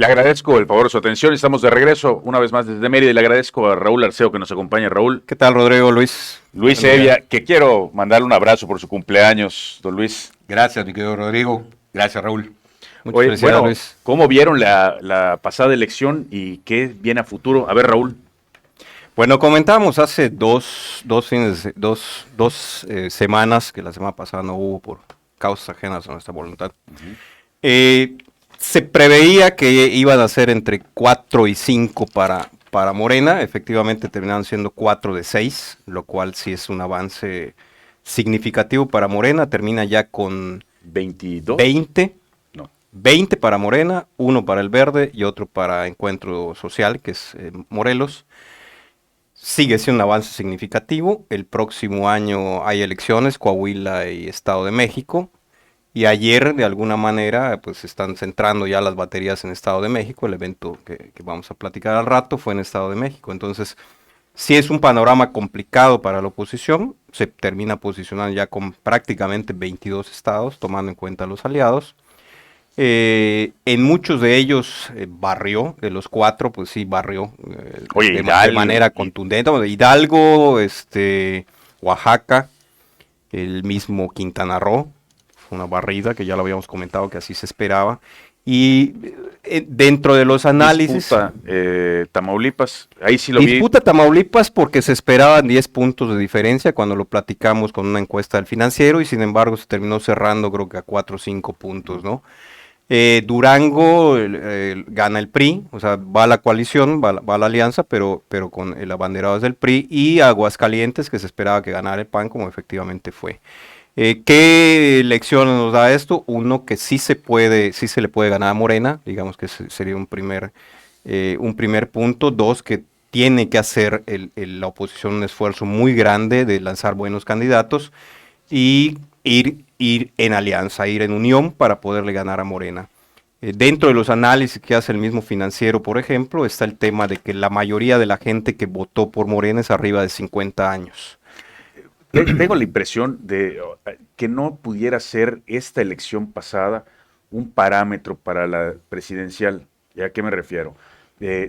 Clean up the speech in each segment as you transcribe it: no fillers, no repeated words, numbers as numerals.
Le agradezco el favor de su atención. Estamos de regreso una vez más desde Mérida y le agradezco a Raúl Arceo que nos acompaña. Raúl. ¿Qué tal, Rodrigo, Luis? Luis Evia, que quiero mandarle un abrazo por su cumpleaños, don Luis. Gracias, mi querido Rodrigo. Gracias, Raúl. Muchas Oye, felicidades, bueno, Luis. ¿cómo vieron la pasada elección y qué viene a futuro? A ver, Raúl. Bueno, comentábamos hace dos semanas, que la semana pasada no hubo por causas ajenas a nuestra voluntad. Se preveía que iban a ser entre 4 y 5 para Morena. Efectivamente terminaron siendo 4 de 6, lo cual sí es un avance significativo para Morena. Termina ya con 22. 20. No. 20 para Morena, 1 para el Verde y otro para Encuentro Social, que es Morelos. Sigue siendo un avance significativo. El próximo año hay elecciones, Coahuila y Estado de México. Y ayer, de alguna manera, pues están centrando ya las baterías en Estado de México. El evento que vamos a platicar al rato fue en Estado de México. Entonces, sí es un panorama complicado para la oposición. Se termina posicionando ya con prácticamente 22 estados, tomando en cuenta a los aliados. En muchos de ellos barrió, de los 4, pues sí barrió Oye, de manera contundente. Hidalgo, Oaxaca, el mismo Quintana Roo, fue una barrida que ya lo habíamos comentado que así se esperaba. Y dentro de los análisis... Disputa, Tamaulipas, ahí sí lo vi. Disputa Tamaulipas porque se esperaban 10 puntos de diferencia cuando lo platicamos con una encuesta del Financiero y sin embargo se terminó cerrando creo que a 4 o 5 puntos, ¿no? Durango gana el PRI, o sea, va a la coalición, va a la alianza, pero con el abanderado es del PRI, y Aguascalientes, que se esperaba que ganara el PAN, como efectivamente fue. ¿Qué lecciones nos da esto? Uno, que sí se le puede ganar a Morena, digamos que sería un primer punto. Dos, que tiene que hacer la oposición un esfuerzo muy grande de lanzar buenos candidatos y ir en alianza, ir en unión para poderle ganar a Morena. Dentro de los análisis que hace el mismo Financiero, por ejemplo, está el tema de que la mayoría de la gente que votó por Morena es arriba de 50 años. Tengo la impresión de que no pudiera ser esta elección pasada un parámetro para la presidencial. ¿Y a qué me refiero?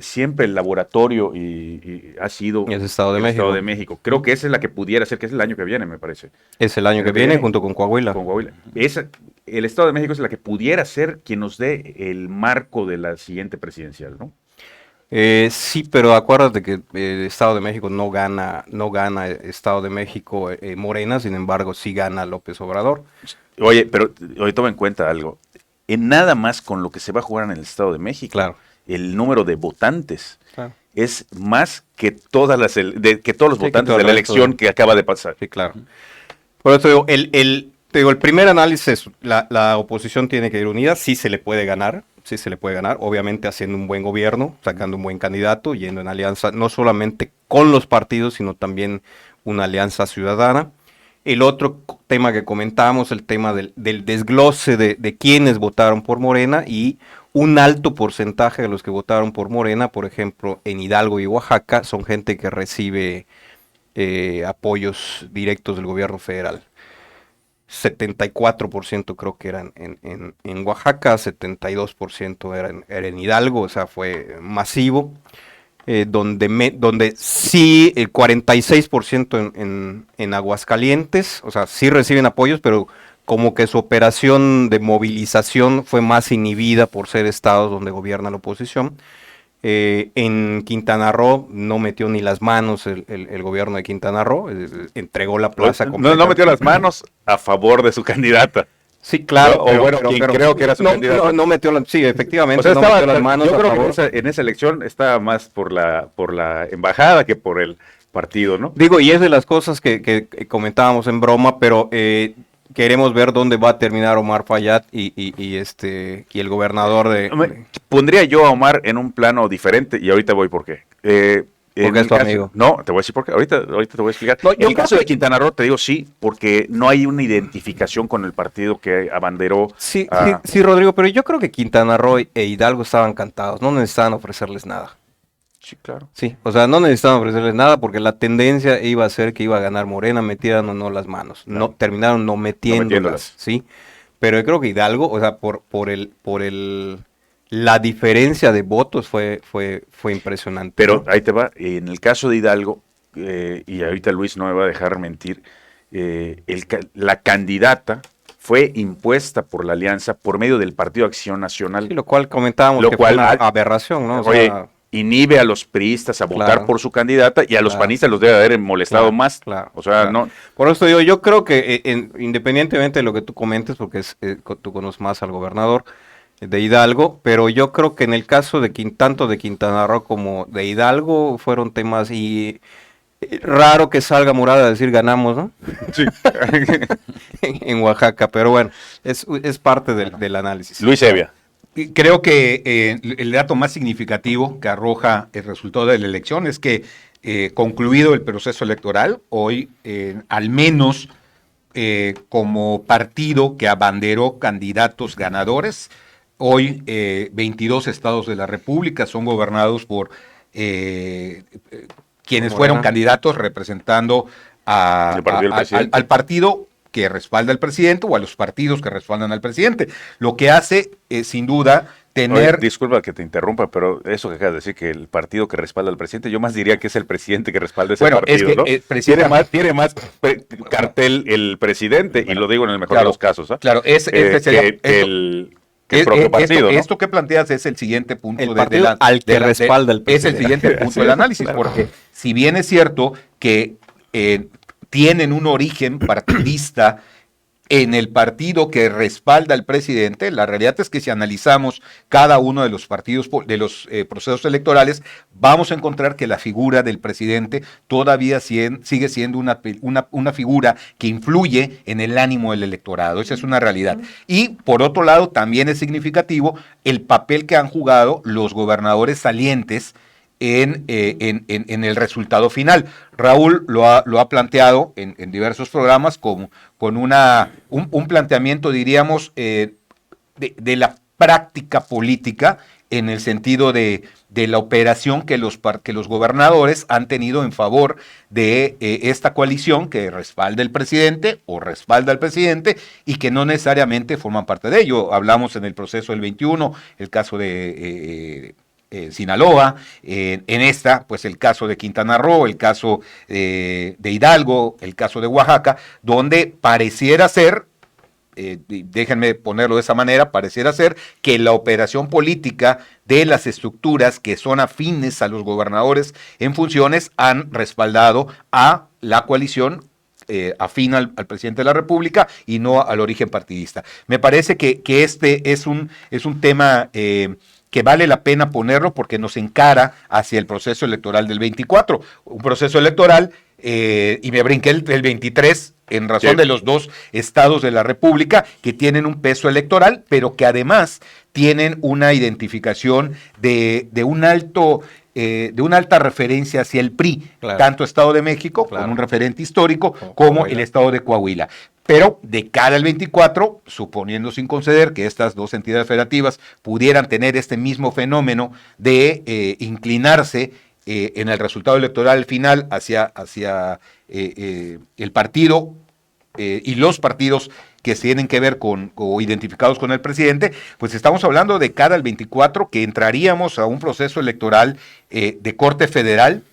Siempre el laboratorio y ha sido el Estado de México. Creo que esa es la que pudiera ser, que es el año que viene, me parece. Es el año que viene junto con Coahuila. El Estado de México es la que pudiera ser quien nos dé el marco de la siguiente presidencial, ¿no? Sí, pero acuérdate que el Estado de México no gana Estado de México Morena, sin embargo sí gana López Obrador. Oye, pero hoy toma en cuenta algo. En nada más con lo que se va a jugar en el Estado de México, claro, el número de votantes es más que todos los votantes de la elección que acaba de pasar. Sí, claro. Por eso digo, el primer análisis es, la oposición tiene que ir unida, sí se le puede ganar, obviamente haciendo un buen gobierno, sacando un buen candidato, yendo en alianza no solamente con los partidos, sino también una alianza ciudadana. El otro tema que comentábamos, el tema del desglose de quienes votaron por Morena, y un alto porcentaje de los que votaron por Morena, por ejemplo, en Hidalgo y Oaxaca, son gente que recibe apoyos directos del gobierno federal. 74% creo que eran en Oaxaca, 72% eran en Hidalgo, o sea, fue masivo. Donde sí, el 46% en Aguascalientes, o sea, sí reciben apoyos, pero como que su operación de movilización fue más inhibida por ser estados donde gobierna la oposición. En Quintana Roo no metió ni las manos el gobierno de Quintana Roo, entregó la plaza completa. No metió las manos a favor de su candidata. Sí, claro. Creo que era su candidata. No metió sí, efectivamente, o sea, no metió las manos. Yo creo que en esa elección estaba más por la embajada que por el partido, ¿no? Digo, y es de las cosas que comentábamos en broma, pero queremos ver dónde va a terminar Omar Fayad y el gobernador de... Pondría yo a Omar en un plano diferente y ahorita voy por qué. Porque es tu amigo. No, te voy a decir por qué. Ahorita te voy a explicar. No, en el caso de Quintana Roo, te digo sí, porque no hay una identificación con el partido que abanderó. Sí, Rodrigo, pero yo creo que Quintana Roo e Hidalgo estaban cantados, no necesitaban ofrecerles nada. Sí, claro. Sí, o sea, no necesitaban ofrecerles nada porque la tendencia iba a ser que iba a ganar Morena, metieran o no las manos. No, terminaron no metiéndolas, ¿sí? Pero yo creo que Hidalgo, o sea, por la diferencia de votos fue impresionante. Pero ¿no? ahí te va, en el caso de Hidalgo, y ahorita Luis no me va a dejar mentir, la candidata fue impuesta por la alianza por medio del Partido Acción Nacional. Sí, lo cual comentábamos Lo que cual, fue una aberración, ¿no? O oye, sea, inhibe a los priistas a votar claro, por su candidata y a los claro, panistas los debe haber molestado claro, más. claro, O sea, claro. no. Por eso digo, yo creo que independientemente de lo que tú comentes, porque tú conoces más al gobernador de Hidalgo, pero yo creo que en el caso de tanto de Quintana Roo como de Hidalgo fueron temas y raro que salga Murada a decir ganamos, ¿no? Sí. En Oaxaca, pero bueno, es parte del análisis. Luis Evia. Creo que el dato más significativo que arroja el resultado de la elección es que concluido el proceso electoral, hoy al menos como partido que abanderó candidatos ganadores, hoy 22 estados de la República son gobernados por quienes fueron candidatos representando al partido que respalda al presidente o a los partidos que respaldan al presidente. Lo que hace, sin duda, tener... Oye, disculpa que te interrumpa, pero eso que acabas de decir, que el partido que respalda al presidente, yo más diría que es el presidente que respalda ese partido, es que, ¿no? Tiene más cartel el presidente, y lo digo en el mejor de los casos, ¿eh? Claro, el propio partido, ¿no? Esto que planteas es el siguiente punto el partido al que respalda el presidente. Es el siguiente punto del análisis, claro. Porque si bien es cierto que tienen un origen partidista en el partido que respalda al presidente, la realidad es que si analizamos cada uno de los partidos, de los procesos electorales, vamos a encontrar que la figura del presidente todavía sigue siendo una figura que influye en el ánimo del electorado. Esa es una realidad. Y por otro lado, también es significativo el papel que han jugado los gobernadores salientes en el resultado final. Raúl lo ha planteado en diversos programas con un planteamiento, diríamos, de la práctica política en el sentido de la operación que los gobernadores han tenido en favor de esta coalición que respalda el presidente o respalda al presidente y que no necesariamente forman parte de ello. Hablamos en el proceso del 21, el caso de Sinaloa, en esta, pues el caso de Quintana Roo, el caso de Hidalgo, el caso de Oaxaca, donde pareciera ser, déjenme ponerlo de esa manera, pareciera ser que la operación política de las estructuras que son afines a los gobernadores en funciones han respaldado a la coalición afín al presidente de la República y no al origen partidista. Me parece que este es un tema que vale la pena ponerlo porque nos encara hacia el proceso electoral del 24, un proceso electoral, y me brinqué el 23 en razón de los dos estados de la República que tienen un peso electoral, pero que además tienen una identificación de una alta referencia hacia el PRI, claro. Tanto Estado de México, claro, con un referente histórico, como el Estado de Coahuila. Pero de cara al 24, suponiendo sin conceder que estas dos entidades federativas pudieran tener este mismo fenómeno de inclinarse en el resultado electoral final hacia el partido y los partidos que tienen que ver o identificados con el presidente, pues estamos hablando de cara al 24 que entraríamos a un proceso electoral de corte federal,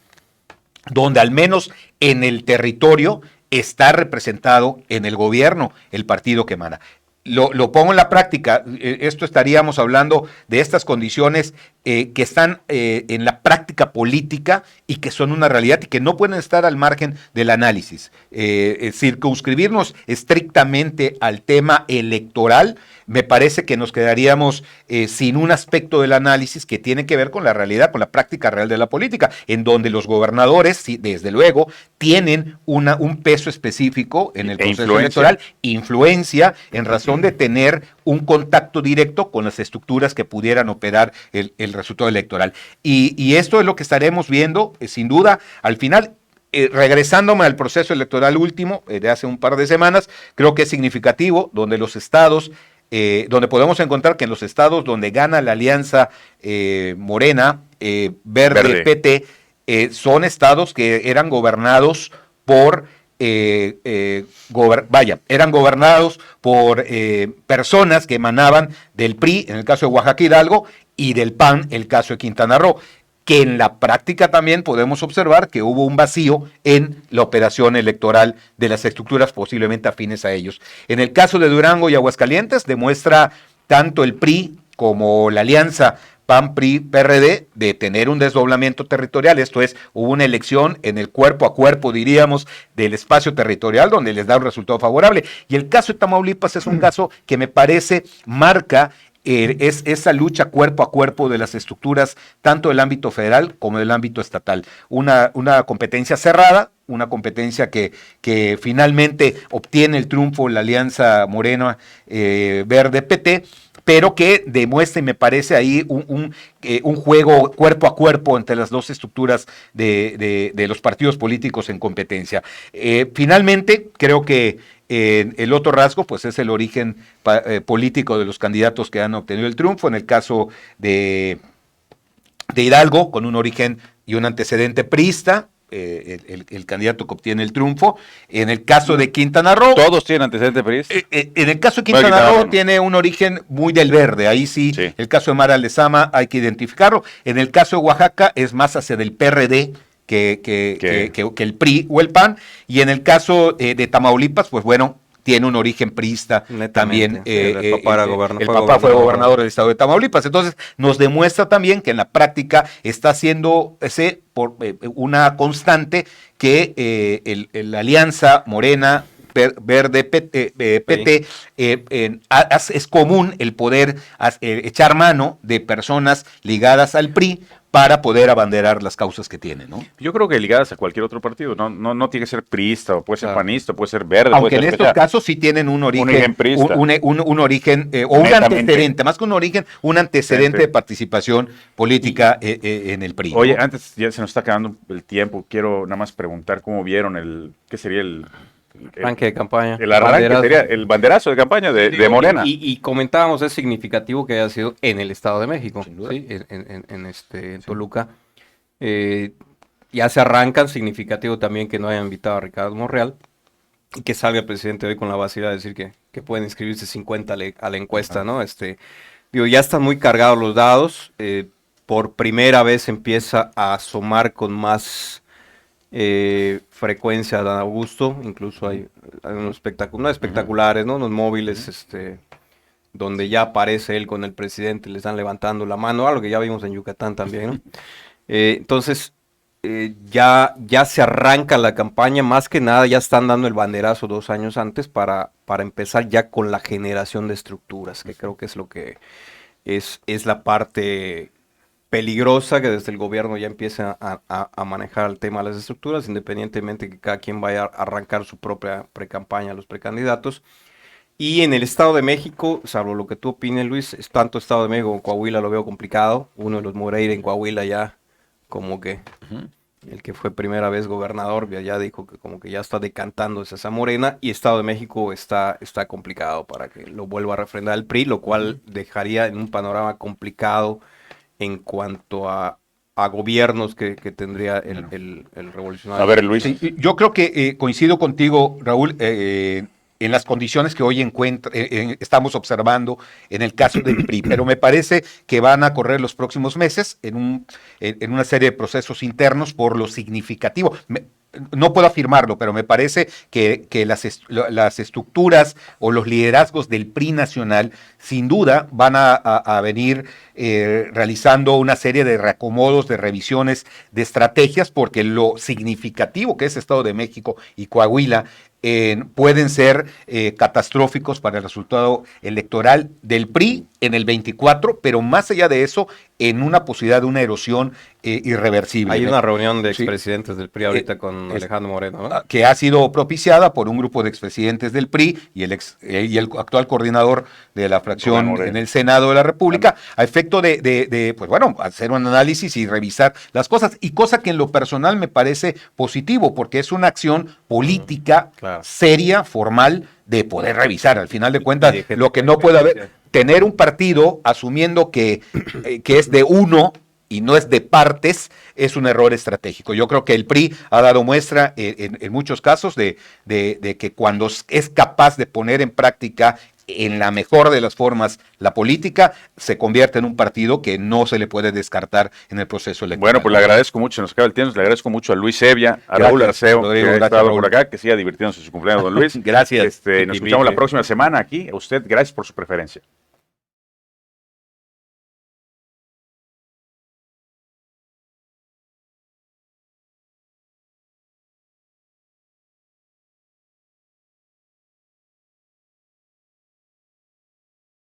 donde al menos en el territorio está representado en el gobierno el partido que emana. Lo pongo en la práctica, esto estaríamos hablando de estas condiciones que están en la práctica política y que son una realidad y que no pueden estar al margen del análisis. Circunscribirnos estrictamente al tema electoral, me parece que nos quedaríamos sin un aspecto del análisis que tiene que ver con la realidad, con la práctica real de la política, en donde los gobernadores, sí, desde luego, tienen un peso específico en el proceso electoral, influencia en razón de tener un contacto directo con las estructuras que pudieran operar el resultado electoral. Y esto es lo que estaremos viendo, sin duda, al final. Regresándome al proceso electoral último de hace un par de semanas, creo que es significativo, donde los estados, donde podemos encontrar que en los estados donde gana la alianza Morena, Verde, PT, son estados que eran gobernados por eran gobernados por personas que emanaban del PRI, en el caso de Oaxaca y Hidalgo, y del PAN el caso de Quintana Roo, que en la práctica también podemos observar que hubo un vacío en la operación electoral de las estructuras posiblemente afines a ellos. En el caso de Durango y Aguascalientes demuestra tanto el PRI como la alianza PAN-PRI-PRD de tener un desdoblamiento territorial, esto es, hubo una elección en el cuerpo a cuerpo, diríamos, del espacio territorial donde les da un resultado favorable. Y el caso de Tamaulipas es un caso que me parece marca es esa lucha cuerpo a cuerpo de las estructuras, tanto del ámbito federal como del ámbito estatal. Una competencia cerrada, una competencia que finalmente obtiene el triunfo la alianza Morena Verde PT, pero que demuestra y me parece ahí un juego cuerpo a cuerpo entre las dos estructuras de los partidos políticos en competencia. Finalmente, creo que el otro rasgo pues es el origen político de los candidatos que han obtenido el triunfo. En el caso de Hidalgo, con un origen y un antecedente priista, el candidato que obtiene el triunfo. En el caso de Quintana Roo, Todos tienen antecedentes priistas. en el caso de Quintana Roo tiene un origen muy del verde, ahí sí, el caso de Mara Lezama hay que identificarlo. En el caso de Oaxaca es más hacia del PRD que el PRI o el PAN, y en el caso de Tamaulipas, pues bueno, tiene un origen priista también. El papá fue gobernador del estado de Tamaulipas. Entonces, nos demuestra también que en la práctica está haciendo una constante que la alianza Morena Verde PT es común el poder echar mano de personas ligadas al PRI para poder abanderar las causas que tiene, ¿no? Yo creo que ligadas a cualquier otro partido, no tiene que ser priista, o puede ser panista, puede ser verde. Aunque puede en ser estos casos sí tienen un origen priista. un origen, o un antecedente, más que un origen, un antecedente de participación política en el PRI. Oye, ¿no? antes ya se nos está acabando el tiempo, quiero nada más preguntar cómo vieron ¿qué sería el arranque de campaña. El arranque banderazo. Sería el banderazo de campaña de Morena. Y comentábamos, es significativo que haya sido en el Estado de México, ¿sí? En Toluca. Ya se arrancan, significativo también que no hayan invitado a Ricardo Monreal y que salga el presidente hoy con la vacilada de decir que pueden inscribirse 50 a la encuesta, ¿no? Ya están muy cargados los dados, por primera vez empieza a asomar con más frecuencia Dan Augusto, incluso hay unos espectaculares, ¿no? Unos móviles, donde ya aparece él con el presidente, le están levantando la mano, algo que ya vimos en Yucatán también, ¿no? Entonces, ya se arranca la campaña, más que nada ya están dando el banderazo 2 años antes para empezar ya con la generación de estructuras, que creo que es lo que es la parte peligrosa, que desde el gobierno ya empieza a manejar el tema de las estructuras, independientemente que cada quien vaya a arrancar su propia precampaña, los precandidatos. Y en el Estado de México, salvo lo que tú opines, Luis, es tanto Estado de México como Coahuila lo veo complicado. Uno de los Moreira en Coahuila ya como que el que fue primera vez gobernador ya dijo que como que ya está decantándose esa Morena, y Estado de México está complicado para que lo vuelva a refrendar el PRI, lo cual dejaría en un panorama complicado en cuanto a gobiernos que tendría el revolucionario. A ver, Luis. Sí, yo creo que coincido contigo, Raúl, en las condiciones que hoy estamos observando en el caso del PRI, pero me parece que van a correr los próximos meses en una serie de procesos internos por lo significativo. No puedo afirmarlo, pero me parece que las estructuras o los liderazgos del PRI nacional sin duda van a venir realizando una serie de reacomodos, de revisiones, de estrategias, porque lo significativo que es Estado de México y Coahuila pueden ser catastróficos para el resultado electoral del PRI en el 24, pero más allá de eso, en una posibilidad de una erosión irreversible. Hay una reunión de expresidentes del PRI ahorita con Alejandro Moreno, ¿no? Que ha sido propiciada por un grupo de expresidentes del PRI y el actual coordinador de la fracción en el Senado de la República, a efecto de pues bueno, hacer un análisis y revisar las cosas, y cosa que en lo personal me parece positivo, porque es una acción política seria, formal, de poder revisar. Al final de cuentas, lo que no puede haber, tener un partido asumiendo que es de uno y no es de partes, es un error estratégico. Yo creo que el PRI ha dado muestra en muchos casos de que cuando es capaz de poner en práctica en la mejor de las formas la política, se convierte en un partido que no se le puede descartar en el proceso electoral. Bueno, pues le agradezco mucho, nos acaba el tiempo, le agradezco mucho a Luis Evia, a Gracias, Raúl Arceo, Rodrigo, que ha gracias, estado Raúl. por acá, que siga divirtiéndose en su cumpleaños, don Luis. Gracias. Nos escuchamos la próxima semana aquí. A usted, gracias por su preferencia.